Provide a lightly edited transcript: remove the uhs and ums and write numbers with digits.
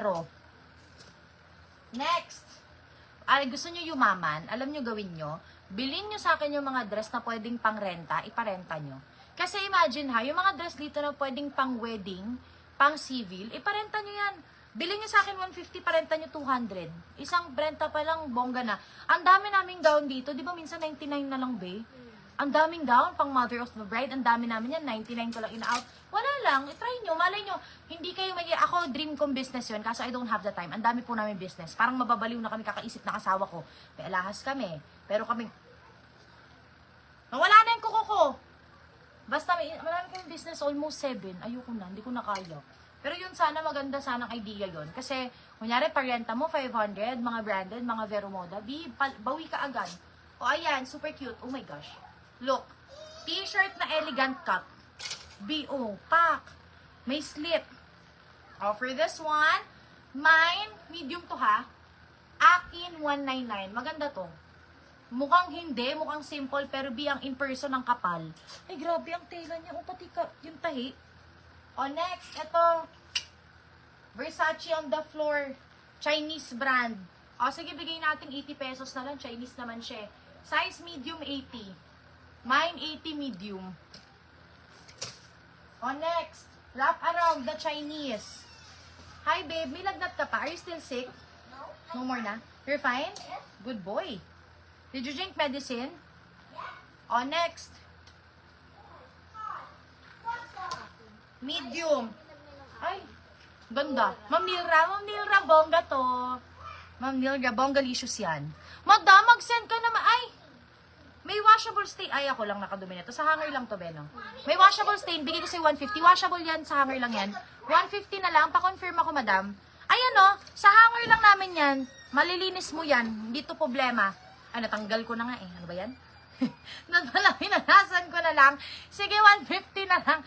0. Next. Ay, gusto nyo yumaman, alam nyo gawin nyo, bilhin nyo sa akin yung mga dress na pwedeng pang renta, iparenta nyo. Kasi imagine ha, yung mga dress dito na pwedeng pang wedding, pang civil, iparenta nyo yan. Bilhin nyo sa akin 150, parenta nyo 200. Isang renta pa lang, bongga na. Ang dami naming gown dito, di ba minsan 99 na lang, be? Ang daming gown, pang mother of the bride, ang dami namin yan, 99 ko lang in-out. Wala lang, itry nyo, malay nyo, hindi kayo ako, dream kong business yun, kaso I don't have the time. Ang dami po namin business. Parang mababaliw na kami kakaisip na asawa ko. May alahas kami, pero kami, nawala na yung kuko ko. Basta marami kaming business, almost 7. Ayoko na, hindi ko na kaya. Pero yun sana, maganda sanang idea yun. Kasi, kunyari, parenta mo, 500, mga branded, mga Vero Moda, bawi ka agad. O ayan, super cute. Oh my gosh. Look, t-shirt na elegant cut. B.O. Pack. May slip. Oh, for this one, mine, medium to ha. Akin, 199. Maganda to. Mukhang hindi, mukhang simple, pero ang in person ng kapal. Ay, grabe ang tela niya. O, pati yung tahi. O, next, ito. Versace on the floor. Chinese brand. O, sige, bigay natin 80 pesos na lang. Chinese naman siya. Size medium 80. Mine 80 medium. O, next. Wrap around the Chinese. Hi, babe. May lagnat ka pa? Are you still sick? No. No more na? You're fine? Yes. Good boy. Did you drink medicine? O, next. Medium. Ay, ganda. Ma'am Nilra, bongga to. Ma'am Nilra, bonggalicious yan. Madam, mag-send ka naman. Ay, may washable stain. Ay, ako lang nakadumi nito. Sa hanger lang to, Beno. May washable stain. Bigay ko sa'yo 150. Washable yan. Sa hanger lang yan. 150 na lang. Pa-confirm ako, madam. Ayan o. Sa hanger lang namin yan. Malilinis mo yan. Hindi to problema. Ay, natanggal ko na nga eh. Ano ba yan? Hinanasan ko na lang. Sige, 150 na lang.